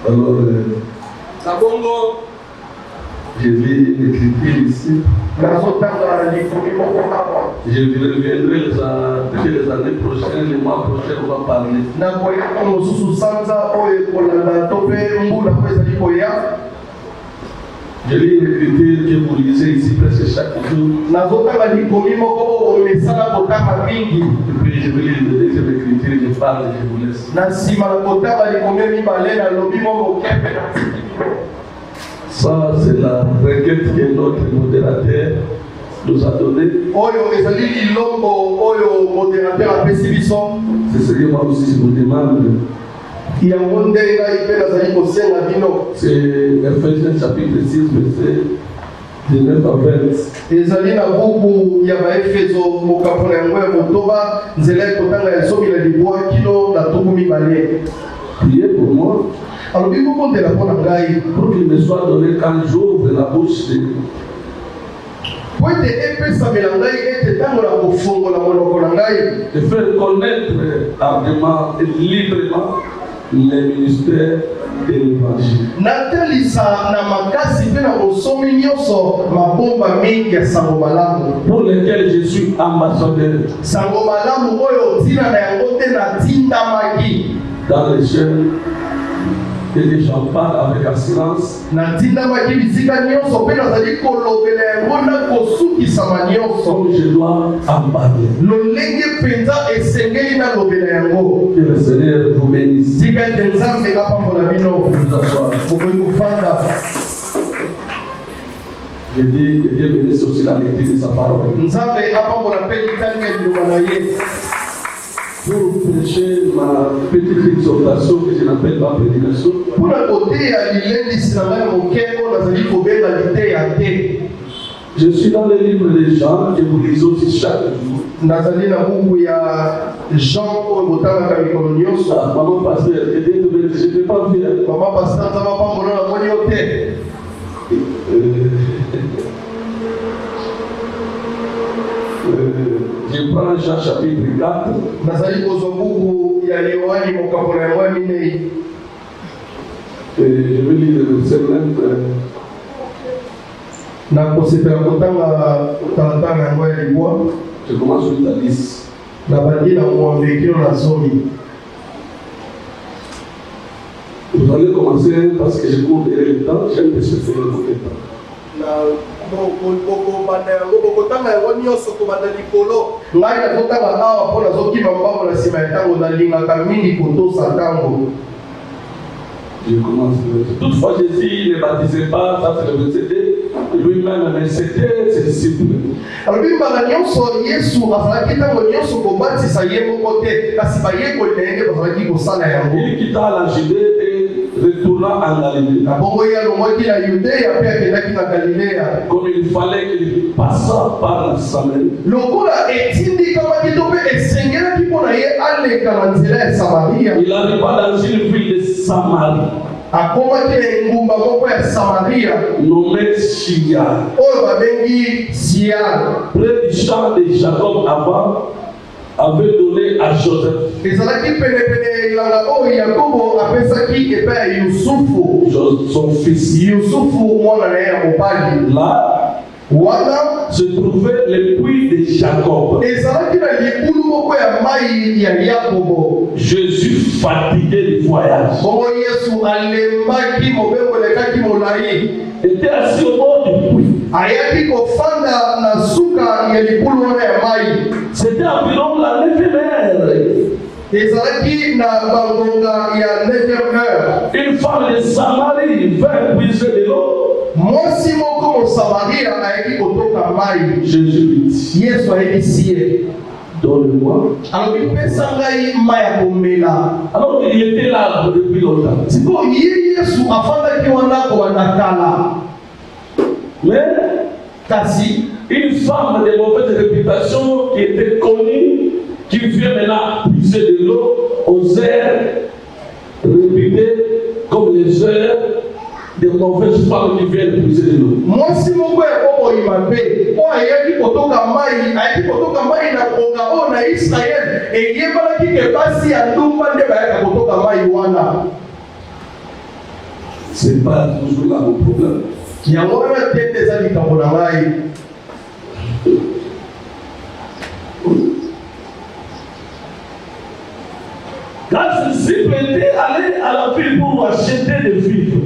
Alors, je lis l'écriture ici. Je reviendrai les années prochaines, les mois prochains, on va parler. Je lis l'écriture que vous lisez ici presque chaque jour. Et puis je vais lire le deuxième écriture, je parle et je vous laisse. Ça, c'est la requête que notre modérateur nous a donnée. C'est ce que moi aussi je vous demande. C'est Ephésiens chapitre 6, verset 19 à 20. Priez pour moi. Pour qu'il me soit donné quand j'ouvre la bouche de faire connaître ardemment et librement les ministères de l'évangile. Pour lesquels je suis ambassadeur dans les chaînes. Et j'en parle avec assurance. Comme je dois en parler. Que le Seigneur vous bénisse. Je dis que Dieu bénisse aussi la lecture de sa parole. Pour prêcher ma petite exhortation que je n'appelle pas prédication. Je suis dans le livre de Jean que vous lisez aussi chaque jour. Maman pasteur, je n'étais pas fier. Maman pasteur, ça va pas mon je prends Jean chapitre 4. Je vais lire le verset 9. Je commence sur la 10. Vous allez commencer parce que je cours derrière le temps, j'aime que je fais le temps. Je commence. Toutefois, Jésus ne baptisait pas, ça c'est le verset 2. Lui-même, mais c'était ses disciples. Alors, il quitta la Judée et retourna en Galilée. Comme il fallait qu'il passât par la Samarie. Il arriva dans une ville de Samarie. Nommé Sychar. Près du champ de Jacob avant avait donné à Joseph. Son fils. Là se trouvait le puits de Jacob. Jésus fatigué du voyage était assis au bord du puits. C'était environ la 9e heure. Une femme de Samarie vint puiser de l'eau. Jésus lui dit, donne-moi. Alors il était là depuis longtemps. Mais une femme de mauvaise réputation qui était connue, qui vient maintenant puiser de l'eau aux heures réputées comme les heures de mauvaises femmes qui viennent puiser de l'eau. C'est pas toujours là mon problème. Qui a moins la tête des amis quand on a Quand ce disciple était allé à la ville pour acheter des vivres,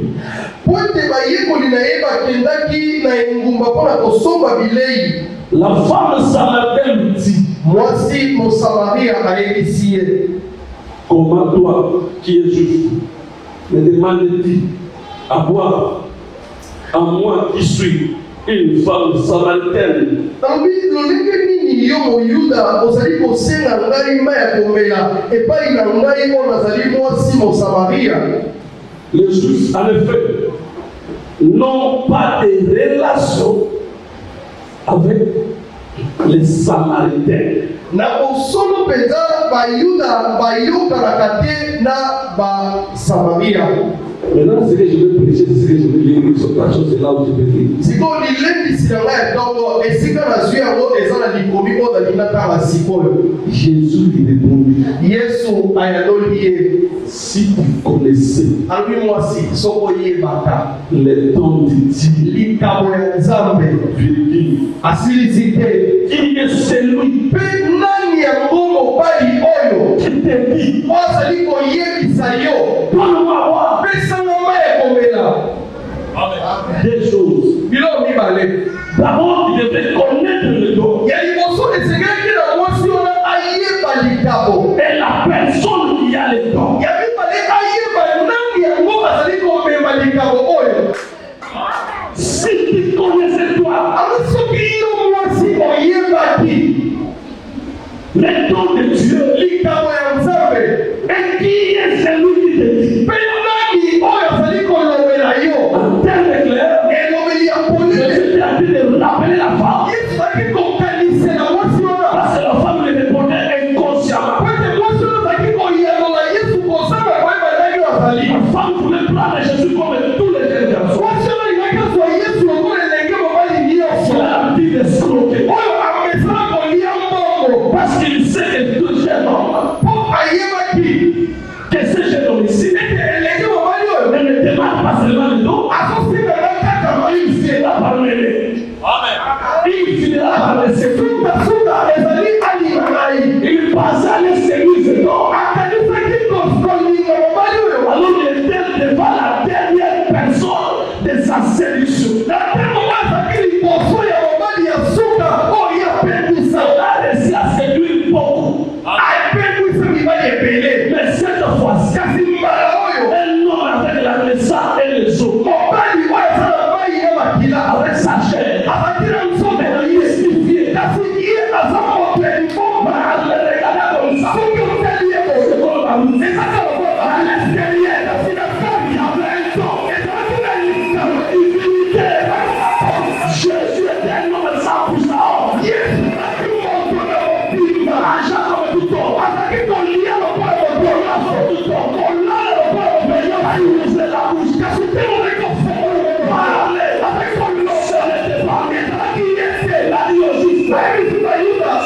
la femme samaritaine lui dit, voici mon Samaria a ici. Comment toi, qui es juif, me demandes-tu à boire à moi qui suis une femme samaritaine? Les Juifs, en effet, n'ont pas de relation avec les Samaritains. Na osolo peza bayuda bayoka na ba Samaria. Maintenant, ce que je veux prêcher, c'est ce que je veux lire. Sur la chose, c'est là où je veux lire. Si on lit l'indiscipline, donc, et si on a su un mot, et on a dit commis, on a dit n'a Jésus lui répondit, Yesu ayadolié. Si tu connaissais les temps de Dieu, qui est celui qui te dit, donne-moi voir des choses. D'abord, tu devrais connaître le don. Et la personne qui a le don. Si tu connaissais toi, le don de Dieu, et qui est celui qui te dit, en termes clairs, je t'ai appris de rappeler la femme. Parce que la femme lui répondait inconsciemment. La femme voulait prendre Jésus comme tous les jeunes garçons. Cela a dit d'escroquer. Parce qu'il sait que tout jeune homme, que ce jeune homme ici, ne me demande pas seulement le don, il finira par m'aimer. Il finira par me séduire. Il passe à l'extérieur. Alors il était devant la dernière personne de sa séduction. Il a réussi à séduire beaucoup. Mais cette fois-ci, un homme avec la naissance et les os, avec sa chair, mais mystifié, à l'extérieur, il y avait un don, une divinité. Jésus était un homme sans puissance. Agent comme tout homme, attaqué qu'on lie à l'opération, qu'on l'a à l'opération, mais il y a la bouche, car c'était mon réconfort. Parler avec son nom, c'est parler à qui était la diocèse.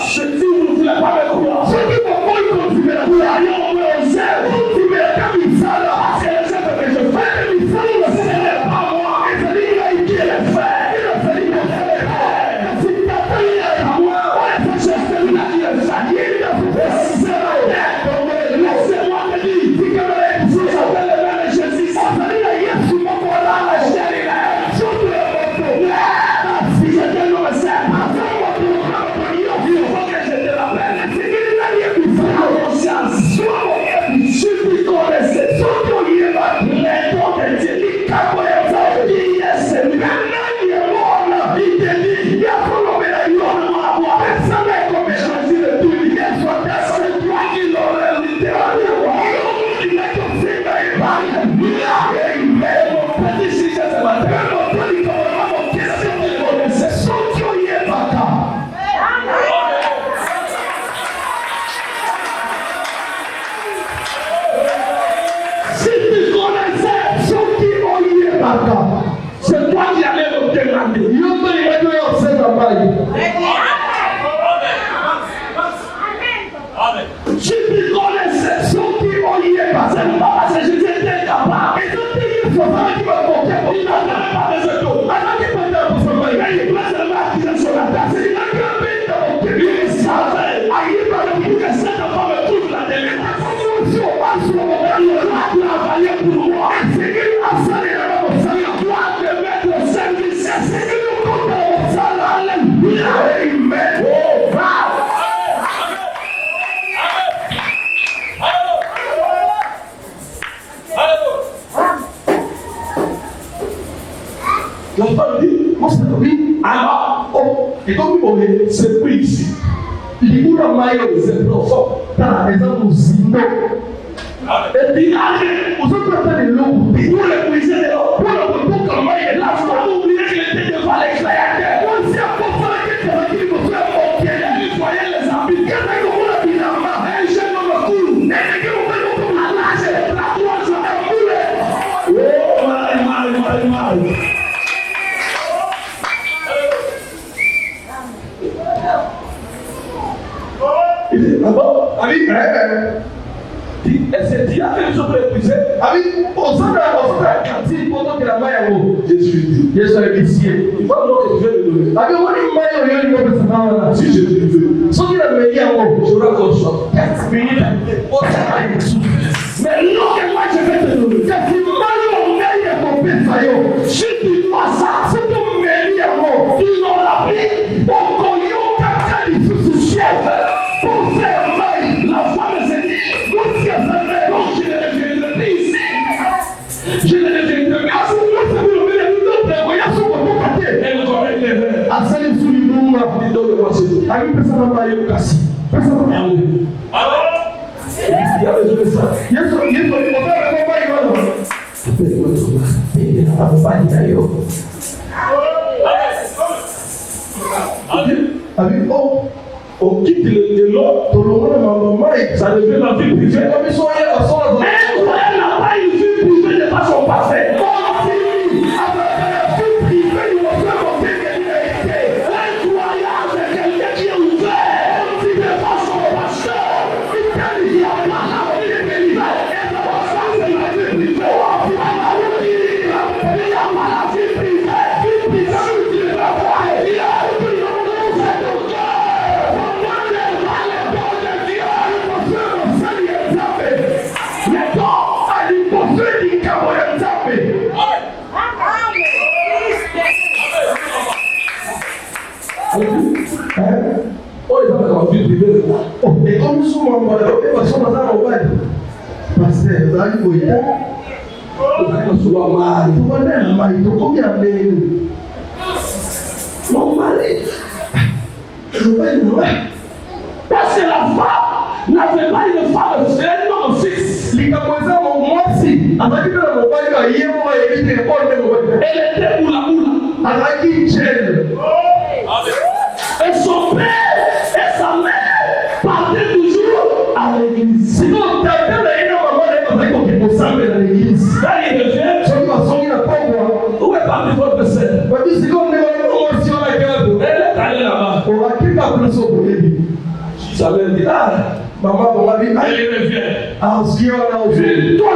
Je dis, vous ne voulez pas me croire. Ce qui m'a fait continuer la croire, on me zèle, tu me l'as mis ça là. Parce que le chef que je fais, il faut ce n'est pas moi. Et c'est lui qui le fait, il a fait, il a fait. Si tu as fait à moi, c'est celui-là qui le fait. Il a fait, c'est la tête. Laissez-moi te dire, si que vous appelez le nom de Jésus, ça veut dire, Yesu, mon voilà, la chair, il est, je te le montre. Si je te le sais, il faut que je te rappelle, c'est qu'il n'a rien pu faire en conscience. Si tu connaissais, si tu connaissais, les dons de Dieu, qui capable qui est celui, maintenant il est mort, il te dit, il y a trop de la yonne à boire, personne n'est comme choisi de tout, il est soit c'est toi qui l'aurais littéralement, il est comme c'est il parle, il est mon petit sujet, c'est ma tête, mon petit commandement, mon question, c'est son Dieu, il est pas là. Si tu connaissais ceux qui ont lié c'est toi qui allais me demander. Si tu connaissais ceux qui ont lié c'est pas parce que je étais capable. Et je te dis, il faut pas même pas besoin d'eau. Mais il doit seulement attirer son attention. Il savait pour que cette femme trouve la délivrance. Il doit travailler pour moi. Il doit te mettre au service. Alléluia. Amen. La femme dit, moi c'est oui, alors, oh, et donc c'est pris ici. Libura mayo c'est profond. T'as exemple aussi non. Et puis allez, vous êtes train de l'eau, pour l'épuiser de l'eau, pour le retour comme il est là, vous avez oublié qu'il était devant l'extérieur. On s'est apporté que tu vous faites monter, vous voyez les habits, qu'est-ce que vous voulez dire là-bas? Un jeune homme cool, et que vous faites pour la lâcher, la toi, ça va couler. Oh, mal. Il dit, ah bon? Ah oui, elle s'est dit, après les autres épuisés. Ah oui, on s'en a quartier pendant que la main est haut. Jésus dit, Jésus est ici. Il va donc que tu veux le donner. Ah oui, on dit, main est haut, si je le veux. Si tu l'as mis en haut, je vais qu'on soit 4 minutes. Mais non, que moi je vais te donner. C'est si mal on met ton pésaillon. Si tu vois ça, c'est ton mêlé en haut. Tu n'auras pris aucun quelqu'un du sous-chef. Pour faire mal, la femme s'est dit, donc je ne reviendrai plus ici. Je ne reviendrai plus. Ah, c'est moi, c'est vous, mais les autres, voyez, sont pour mon côté. Elle corrige les verres. Ah, ça, les souliers, nous, on a dit dans le marché. Ah, oui, personne n'a pas eu le cassis. Personne n'a pas eu. Alors, il y a besoin de ça. Il y a besoin de ça. On quitte de l'eau, ça devient la vie privée. Elle n'a pas une vie privée de façon parfaite. Et comme nous sommes en mode, parce qu'on a dans le web, parce que vous avez vu, vous avez souvent mal, vous avez mal, combien de mon mari, je vais nous parce que la femme n'avait pas une femme, c'est un homme fixe. Les capoisans, moi aussi, avec le mobile, il y a un elle était boula, avec une chaîne. Et son père et sa mère partaient toujours à l'église. Sinon, tu as bien la maman avec qu'on ressemble à l'église. Là, il revient. Je dis, il n'a pas moi. Où est parti votre sœur? C'est comme les mamans sur la garde. Elle est allée là-bas. On va quitter la place au bout. Ça veut dire, ah, maman, elle revient. Ah, ce qu'il y a là aujourd'hui. Toi,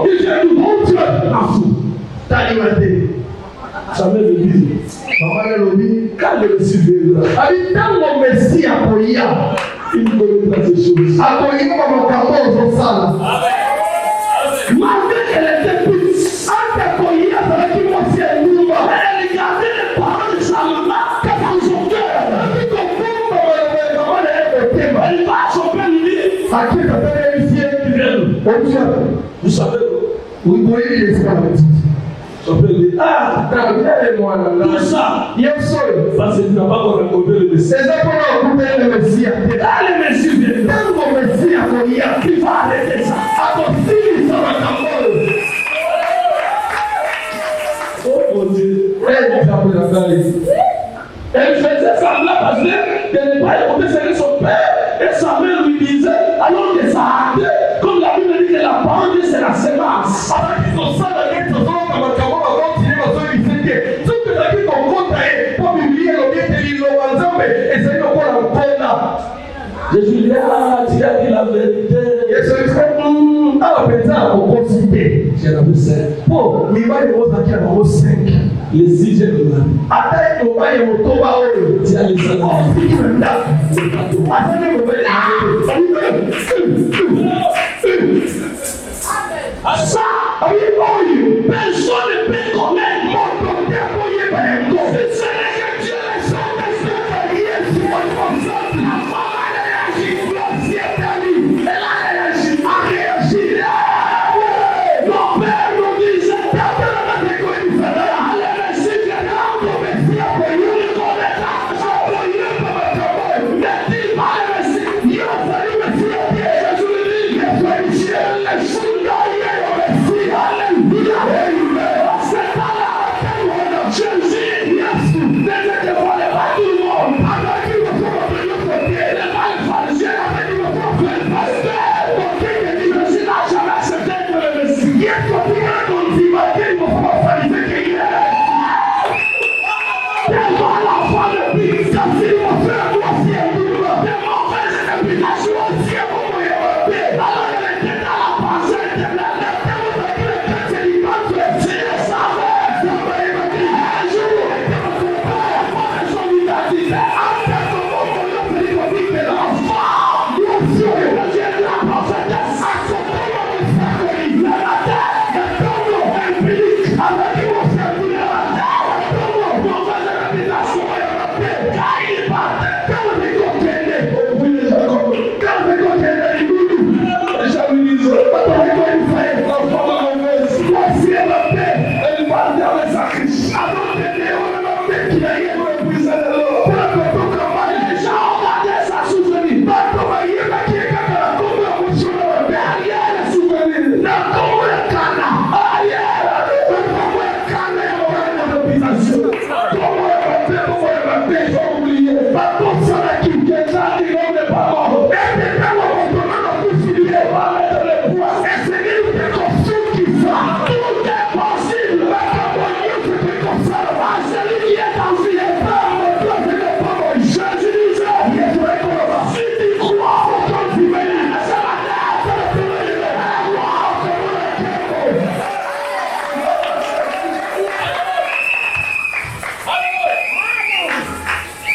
il vient nous montrer la fou. T'as alimenté. Ça veut dire, maman, elle a dit, quand le Messie viendra, dans mon Messie à Koya, il connaîtra ces choses. À Koya, maman, quand on s'en malgré qu'elle était petite, entre Koya, ça veut dire moi, c'est un nouveau. Elle gardait les paroles de sa maman, qu'elle a dans son cœur. Elle va à son père lui dire, à qui est ta père ici, vous savez, vous voyez les esclaves. Son père dit, ah, moi là, tout ça, il y a un seul. Parce que tu n'as pas encore rencontré le Messie. C'est ça qu'on a rencontré le Messie. Ah, le Messie vient. Quand mon Messie a connu, tu vas arrêter ça. À ton fils, ça va t'avoir. Oh mon Dieu. Elle faisait semblant parce que de ne pas écouter ce que son père et sa mère lui disaient, alors que ça ardait. Comme la Bible dit que la parole c'est la sémence. Alors qu'ils ont ça dans les choses. Jésus dit, ah, tu as dit la vérité. Et ce serait, ah, peut-être, on considère. C'est la avait 5. Po mibali ozaki na bango 5. Le 6e mari. Ata mobali motoba oyo Tia les enfants. ofiki na ndako. Azali mobali Ça, personne ne peut connaître mon côté pour y aller. C'est que Dieu est Saint-Esprit. Yes, moi, comme ça. La femme a réagi. Elle a réagi. A réagi. Mon père nous dit, c'est ta père de l'église. Allez, merci, Dieu. Merci à vous. Vous le connaissez. Je peux y aller. Merci, merci. Dieu, salut, merci à Dieu. Jésus le dit. Merci, Dieu.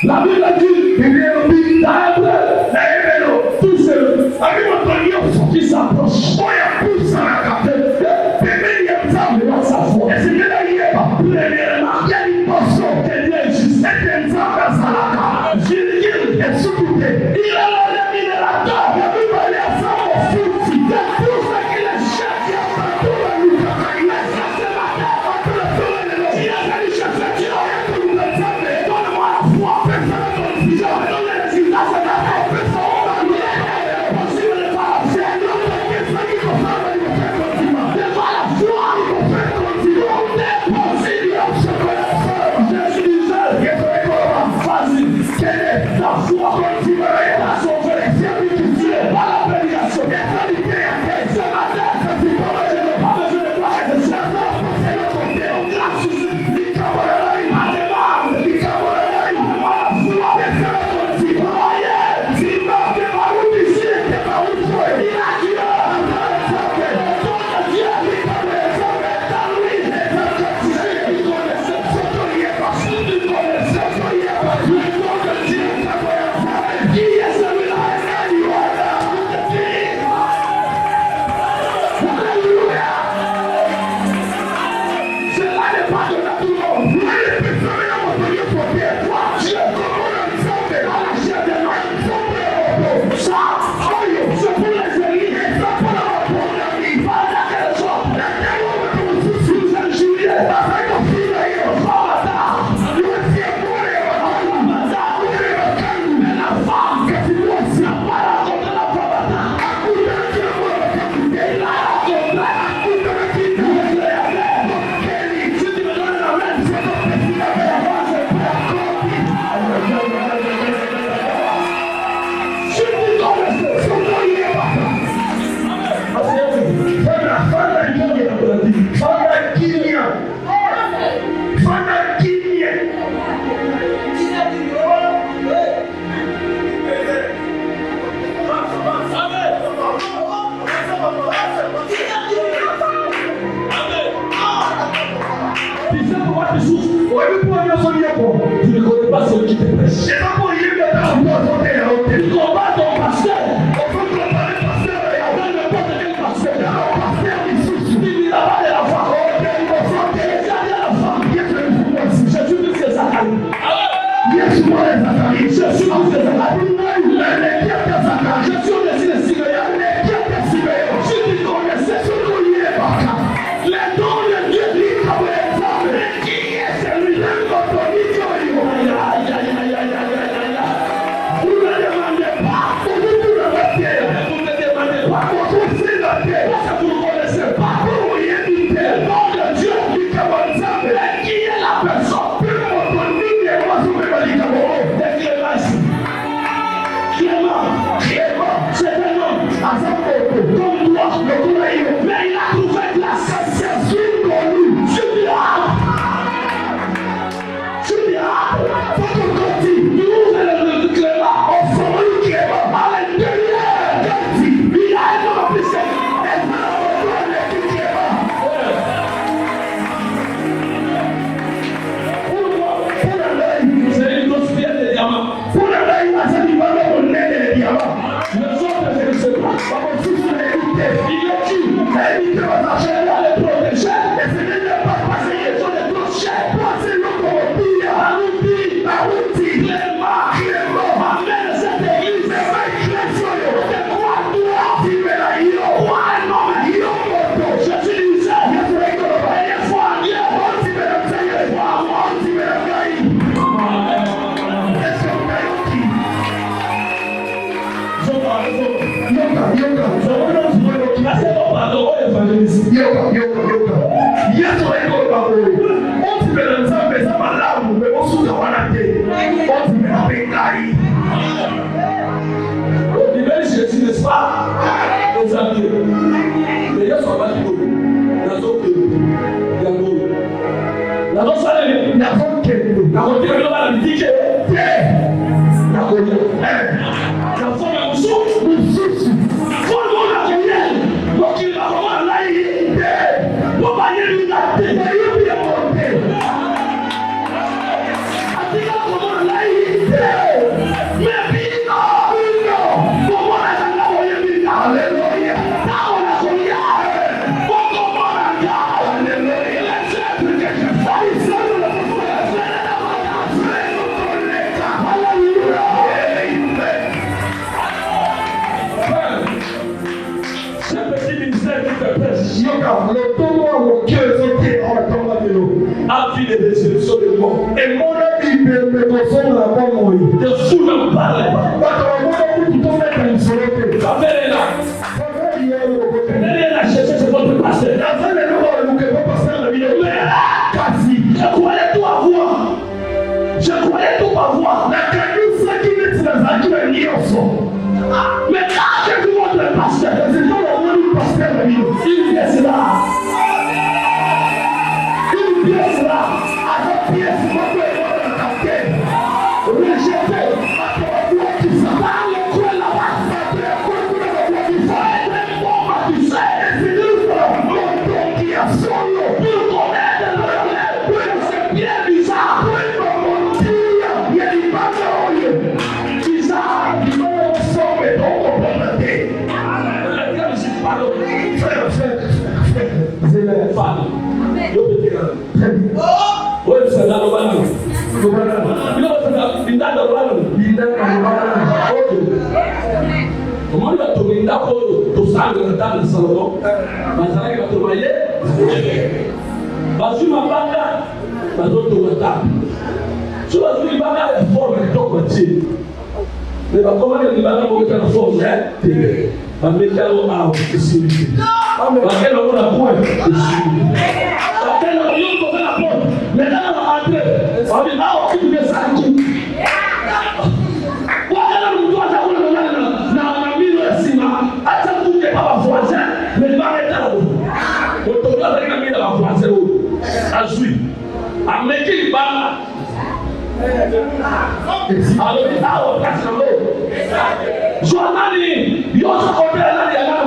La Bible dit, tout seul, qui s'approche, pousse à la carte, sa foi. Et c'est bien là, premièrement, il y a une portion que Dieu est juste, et dans la carte, il est sous-côté, il a la minérateur, il a vu parler à ça, au foot, il a tout ce qu'il a cherché, il a tout le monde, il a cherché la terre, il a fallu chercher, il a tout le monde, donne-moi la foi, personne ne donne, il a donné les résultats, c'est la terre, personne ne donne, il est possible de faire la chaîne, il y a qui peut faire, il y a tu souffres. Tu ne connais pas celui qui te prêche. Tu combats ton pasteur. Avec n'importe quel pasteur. Il n'y a pas de la foi. Jésus dit que c'est Zacharie. Jésus dit que c'est Zacharie. Je suis au-dessus de Simeon. Si tu connaissais les dons de Dieu, qui est celui-là? Vous ne demandez pas. Vous ne demandez pas. Parce que vous ne connaissez pas. Le nom de Dieu, qui est la personne. Clément, c'est un homme comme toi, mais il a trouvé de la sensation connue. Tu diras, faut qu'on continue. Tu ouvres le Clément, on forme le Clément à l'intérieur. Il y a un homme apprécié. C'est une grosse pierre de diamant. Pour la taille, c'est du ballon au nez de diamant. Les autres, je ne sais pas. Il est qui? Il va le protéger. Et ce n'est pas parce qu'ils sont des grosses chèques. C'est l'automobile. Clément. Amène cette église. De quoi toi? Quoi un homme? Je suis disais. Il faut un Dieu. Jésus, n'est-ce pas? Les amis, mais il y a son bâtiment, il y a son cœur, il y a l'eau. La noce à l'année, il y a son cœur, il y a son cœur, il y a son cœur, la forme est souffle. Tout le monde a connu. Donc il va vraiment l'aïe. Pour bailler lui la tête. Il est monté. Il va vraiment l'aïe. Mais Bino. Comment on a envoyé Bino? Alléluia. Là on a connu. Comment on a gagné? Alléluia. Il est très que je fasse. Il s'est de la avis de résolution de mort. Et mon ami me consomme la mort. De fou ne parle pas. La mère est là. Elle est là chercher c'est votre pasteur. La femme est là quasi. Je croyais tout avoir. Je croyais tout avoir. La canisse qui est dans la vie de Nioso. Mais quand j'ai vu votre pasteur, c'est pas le pasteur de Nioso. Il vient là. Pièce là, avec pièce, moi je vais voir la capitaine. Rejeté, qui s'appelle le coin là-bas. Il faut être bon, tu sais. C'est le don qui a son nom. Pour connaître le relais, c'est bien bizarre. Il y a des bagages bizarres. Il faut qu'on sorte et donc on peut monter. C'est la femme. Wewe sana bwana. Bila kutaka bindana bwana. Comment tu binda ko to sanga na tana salo. Bazala ke to maye. Bazu mabanga. Bazo to wata. So bazu ibanga ya forme to ko ti. Mais ba comment que ibanga ko ta forme hein? Ba metalo out ici. Ba kelo na point ici. Mais là, on va entrer. On dit, ah, on dit, ça qui. Voilà, nous doit avoir le moment. Dans la mine de ciment. Attends, tout n'est pas voisin. Mais il va arrêter là-haut. On doit avec la mine de la voisin. À suivre. À mettre une balle. Alors, il va au place de l'eau. Joanani, il y a un côté là, il y a un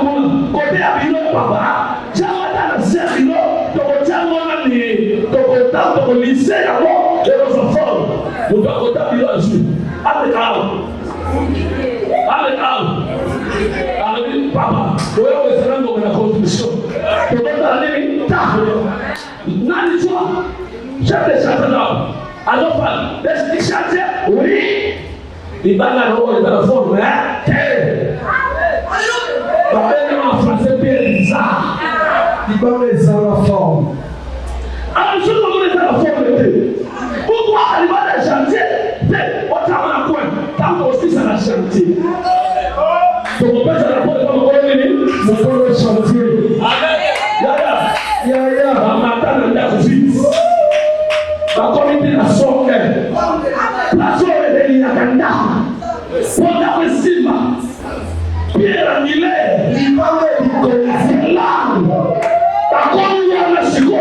côté à Bino, papa. J'ai un côté à la serre, donc on tient mon ami. Donc on lycée d'abord, les enfants, nous devons côté village. Avec papa, nous avons des élèves dans la construction. Nous devons aller Nani toi, chef de chantier, alors les chantiers, oui. Il va la rôle de la forme, hein? En français, bien bizarre. Il va mettre dans la forme. Alors, je vous donne la forme. Pourquoi il va les chantiers? C'est autant la coin, tant aussi ça la chantier. Donc, on peut se la porte comme on est venu. Nous allons le chantier. Yaya, la matin, on a vite. La communauté la sorte. La sorte est de l'Irakanda. On a le Simba. Pierre Anilé. L'Imamé du Kola. La communauté la Chico.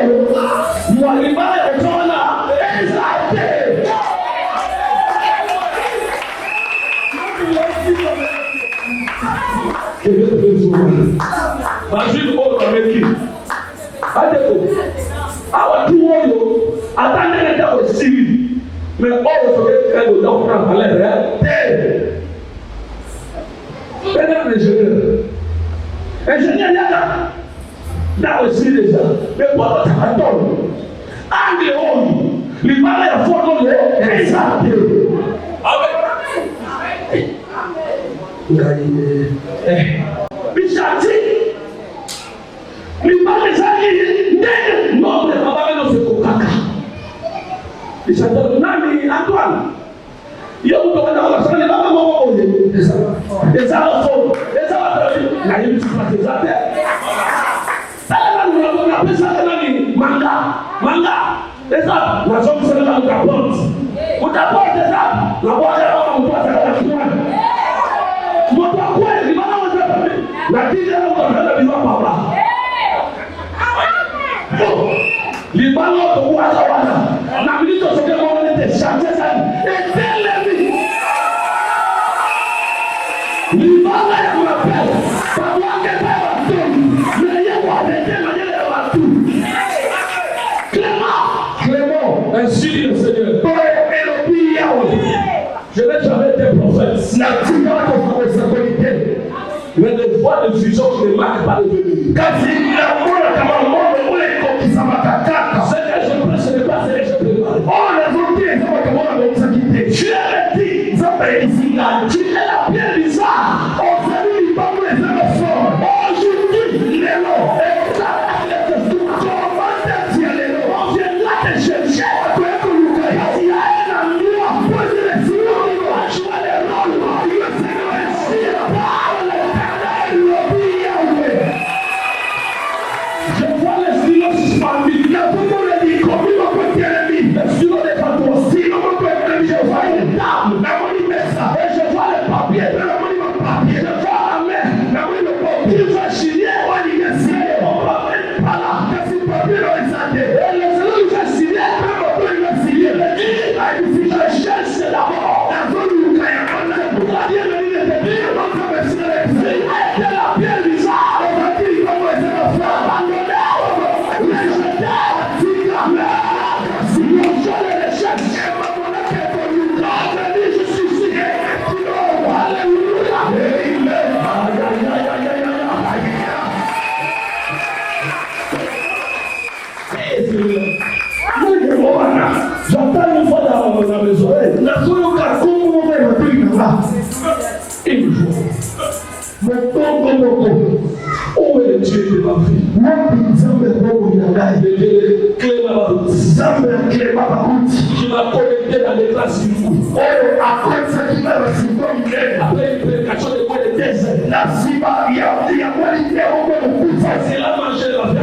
Mwalima et Tona. Exacté. Vas-y, on va mettre qui? Awa tu oyo atande na dawo siri me oyo so ke do dawo kan ale re bene ingénieur yaka dawo siri déjà me pour ta ton angle oyo li mala ya foto le exacté ngai bichati li mala zaki ndege nombre abaka no se kokaka bichati nani Antoine yo ko na la sala baba mo oye eza fo eza na yemi tupate zate sala na na pesa nani manga eza na zote sala na kapot utapata eza na bwana kama mpata kana kwa moto kweli bana wote na kija na kwa bila baba libalo to wala na milito soke mo ne te chanter ça et tell libalo ya kwa pesa baba ke baba tu mais ya wa de ma ya wa tu Clément ainsi dit le Seigneur je n'ai jamais été prophète mais des voix de fusion qui ne marquent pas le devenir. Ce que je prêche, ce n'est pas ce que je prépare. Tu es le dit, tu es la pierre bizarre. Aujourd'hui, les noms, on vient là te chercher. Il y a un endroit pour dire les signaux, il va jouer les rôles. Il va se réussir par l'éternel. Je vois les signaux suspendus. Il y a tout le monde qui dit comment il va porter l'ennemi. Les signaux des patrons. Sinon, on peut être je vois une table. La monnaie met ça. Et je vois les papiers. La monnaie met papier. Je vois la main. La monnaie met papier. Il va signer. On va dire signer. On va mettre par là. Qu'est-ce que papier dans les années? Et les autres, il va signer. Même on peut le signer. Je cherche d'abord. La zone où il y a un peu de pour la bien venir de dire. On peut me signer. C'est la pierre bizarre. On va dire comment c'est la foi. Abandonner. Les jeter. Si on joue les recherches. Et ma monnaie qui est pour nous. Quand je dis je suis signé. Alléluia. Amen. J'entends une fois dans mes oreilles. La soirée au cas, comment on va être là? Une fois. Mon Congo. Où est le Dieu de ma vie? Le Dieu de Clément qui m'a connecté dans les classes du coup. Après une prédication de quoi de désert. C'est là manger la viande.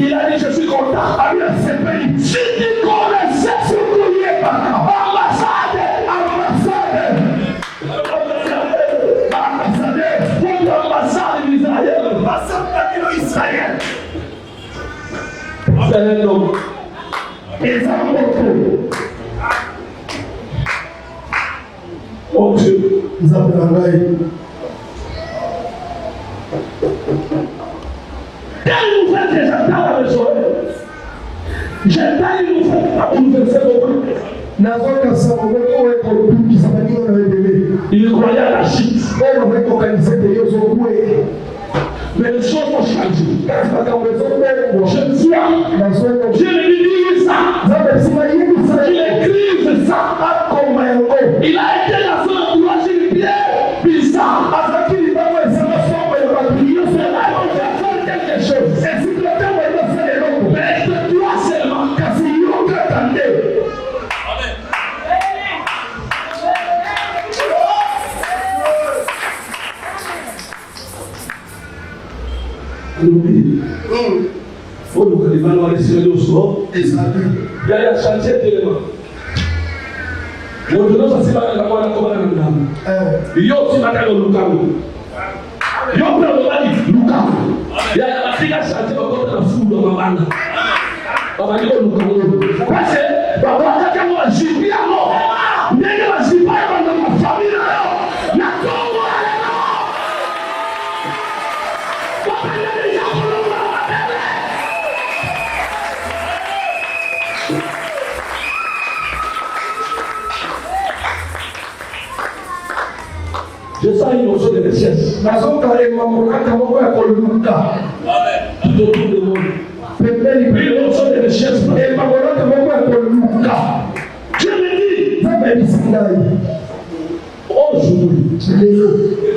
Il a dit je suis content. Si tu connaissais ce qu'on y est pas. Ambassade. Israël. C'est un homme. Et ça mon Dieu. Nous appelons quelle nouvelle que j'entends dans mes oreilles. J'ai taillé le fond à bouleverser mon cœur. Il croyait à la chute. Mais les choses ont changé. Je vois. Dieu lui dit ça. Il écrive ça. Il a été la seule encouragée du bien bizarre. Il fera faire quelque chose. Mais de toi seulement. Il faut que les valeurs laissent le soir. Il y a chantier d'éléments. Maintenant, ça c'est pas la voie de comment on a. Il y a aussi ma carrière Lukaku. Il y a plein de mali Lukaku. Il y a la fille à chantier au côté de la foule dans ma bande. Papa dit Lukaku. Parce que papa quand on a joué alors, mais on a joué pas dans ma famille là. La Congo là. Papa dit je sens une notion de richesse. Tout autour du monde. Une notion de richesse. Dieu me dit.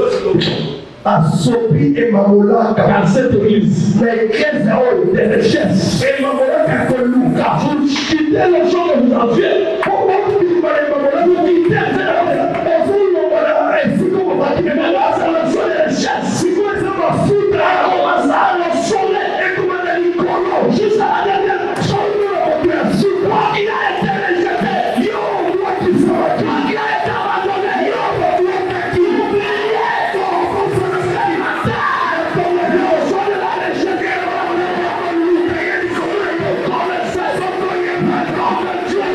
Aujourd'hui. Asopi et Mamolaka. Dans cette église. Les 15 ans de richesse. Et Mamolaka Koluka. Vous quittez les gens que vous aviez. Pourquoi vous quittez les Mamolaka? Vous quittez les et maintenant, c'est la zone de richesse. Si vous êtes dans la foudre, on va ça, on sonne et comment on a dit Kolo. Jusqu'à la dernière personne, il a été rejeté. Yo, moi qui fais. Il a été abandonné. Yo, moi qui oublié. Comme ça, le célibataire. Comme le son de la rejeté. Comme le saison de l'Yémen. Comme le Dieu de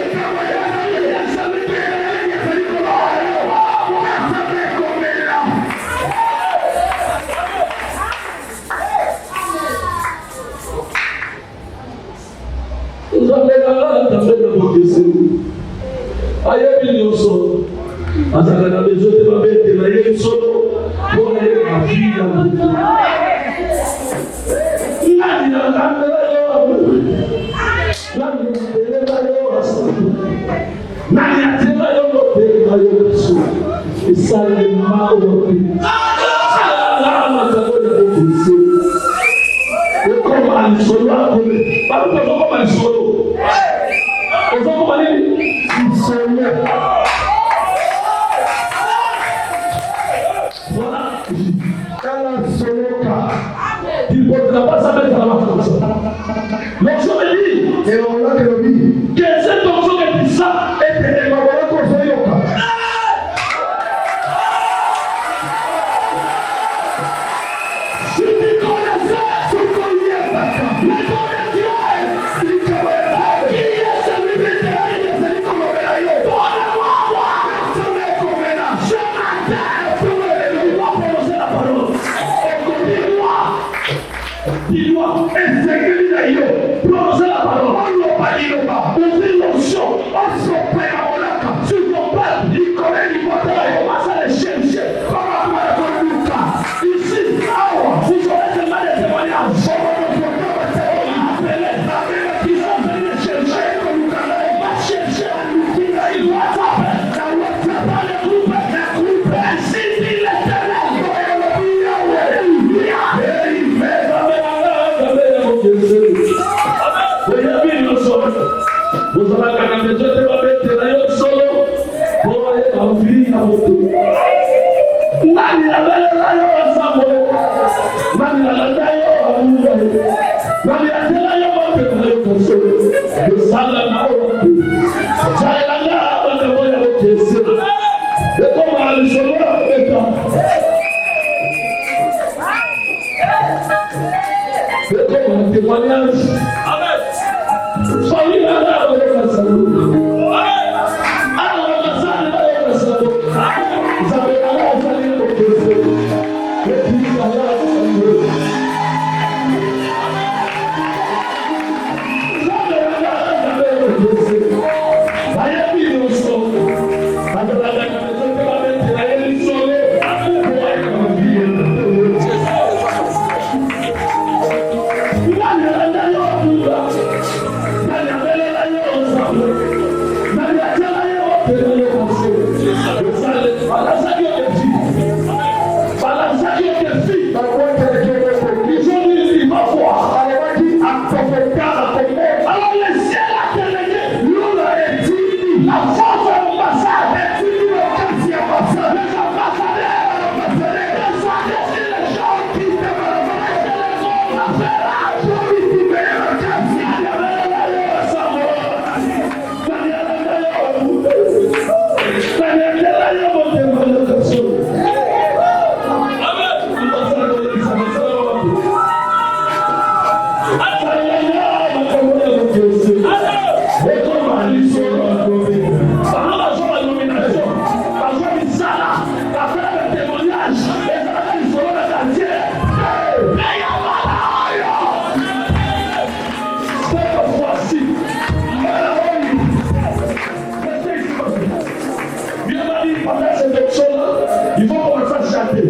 Il faut commencer à chanter.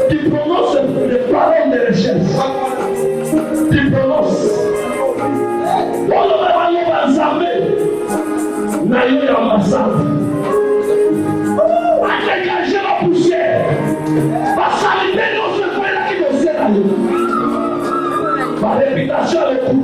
Tu prononces des paroles de recherche. Tu prononces. On va ensemble. Naïo et ambassade. À dégager la poussière. Parce que nous se fait là qui nous sert à nous. Par réputation, le coup